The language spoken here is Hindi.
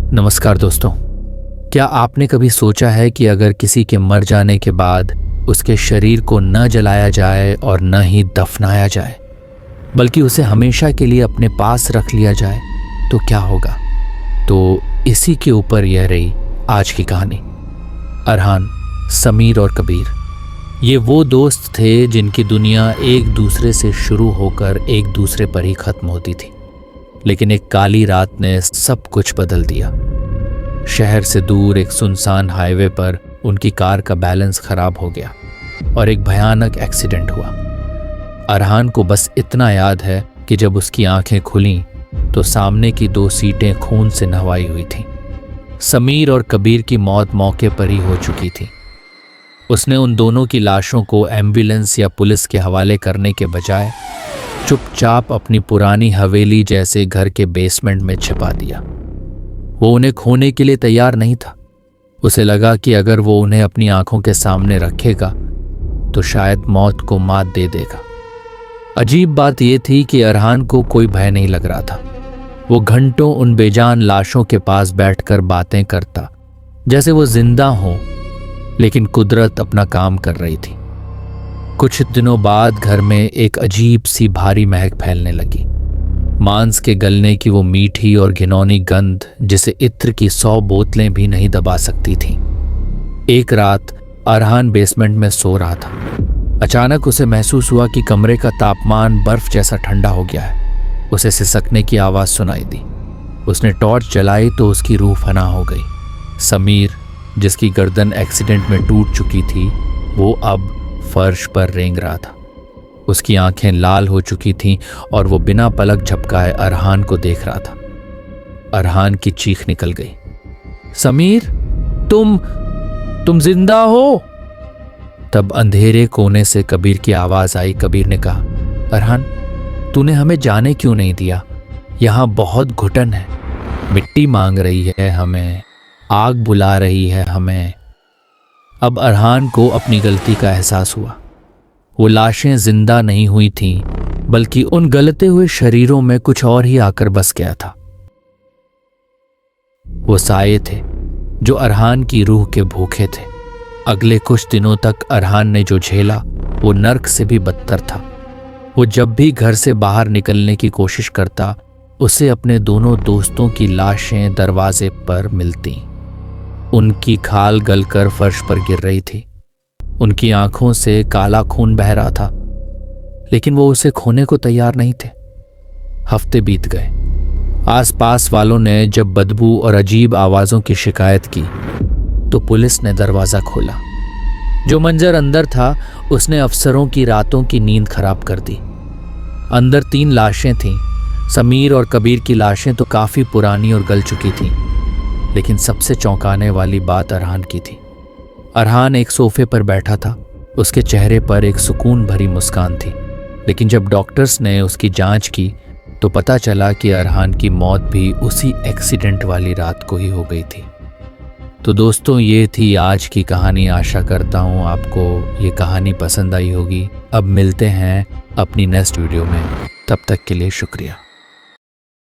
नमस्कार दोस्तों। क्या आपने कभी सोचा है कि अगर किसी के मर जाने के बाद उसके शरीर को न जलाया जाए और न ही दफनाया जाए, बल्कि उसे हमेशा के लिए अपने पास रख लिया जाए तो क्या होगा? तो इसी के ऊपर यह रही आज की कहानी। अरहान, समीर और कबीर ये वो दोस्त थे जिनकी दुनिया एक दूसरे से शुरू होकर एक दूसरे पर ही खत्म होती थी। लेकिन एक काली रात ने सब कुछ बदल दिया। शहर से दूर एक सुनसान हाईवे पर उनकी कार का बैलेंस खराब हो गया और एक भयानक एक्सीडेंट हुआ। अरहान को बस इतना याद है कि जब उसकी आंखें खुलीं तो सामने की 2 सीटें खून से नहवाई हुई थीं। समीर और कबीर की मौत मौके पर ही हो चुकी थी। उसने उन दोनों की लाशों को एम्बुलेंस या पुलिस के हवाले करने के बजाय चुपचाप अपनी पुरानी हवेली जैसे घर के बेसमेंट में छिपा दिया। वो उन्हें खोने के लिए तैयार नहीं था। उसे लगा कि अगर वो उन्हें अपनी आंखों के सामने रखेगा तो शायद मौत को मात दे देगा। अजीब बात यह थी कि अरहान को कोई भय नहीं लग रहा था। वो घंटों उन बेजान लाशों के पास बैठकर बातें करता जैसे वो जिंदा हो, लेकिन कुदरत अपना काम कर रही थी। कुछ दिनों बाद घर में एक अजीब सी भारी महक फैलने लगी। मांस के गलने की वो मीठी और घिनौनी गंध जिसे इत्र की 100 बोतलें भी नहीं दबा सकती थीं। एक रात अरहान बेसमेंट में सो रहा था। अचानक उसे महसूस हुआ कि कमरे का तापमान बर्फ जैसा ठंडा हो गया है। उसे सिसकने की आवाज़ सुनाई दी। उसने टॉर्च जलाई तो उसकी रूह फना हो गई। समीर, जिसकी गर्दन एक्सीडेंट में टूट चुकी थी, वो अब फर्श पर रेंग रहा था। उसकी आंखें लाल हो चुकी थीं और वो बिना पलक झपकाए अरहान को देख रहा था। अरहान की चीख निकल गई, समीर, तुम जिंदा हो? तब अंधेरे कोने से कबीर की आवाज आई। कबीर ने कहा, अरहान, तूने हमें जाने क्यों नहीं दिया? यहां बहुत घुटन है। मिट्टी मांग रही है हमें, आग बुला रही है हमें। अब अरहान को अपनी गलती का एहसास हुआ। वो लाशें जिंदा नहीं हुई थीं, बल्कि उन गलते हुए शरीरों में कुछ और ही आकर बस गया था। वो साये थे जो अरहान की रूह के भूखे थे। अगले कुछ दिनों तक अरहान ने जो झेला वो नर्क से भी बदतर था। वो जब भी घर से बाहर निकलने की कोशिश करता, उसे अपने दोनों दोस्तों की लाशें दरवाजे पर मिलती। उनकी खाल गलकर फर्श पर गिर रही थी। उनकी आंखों से काला खून बह रहा था, लेकिन वो उसे खोने को तैयार नहीं थे। हफ्ते बीत गए। आसपास वालों ने जब बदबू और अजीब आवाजों की शिकायत की तो पुलिस ने दरवाजा खोला। जो मंजर अंदर था उसने अफसरों की रातों की नींद खराब कर दी। अंदर 3 लाशें थीं। समीर और कबीर की लाशें तो काफी पुरानी और गल चुकी थीं, लेकिन सबसे चौंकाने वाली बात अरहान की थी। अरहान एक सोफे पर बैठा था। उसके चेहरे पर एक सुकून भरी मुस्कान थी। लेकिन जब डॉक्टर्स ने उसकी जांच की तो पता चला कि अरहान की मौत भी उसी एक्सीडेंट वाली रात को ही हो गई थी। तो दोस्तों, ये थी आज की कहानी। आशा करता हूँ आपको ये कहानी पसंद आई होगी। अब मिलते हैं अपनी नेक्स्ट वीडियो में। तब तक के लिए शुक्रिया।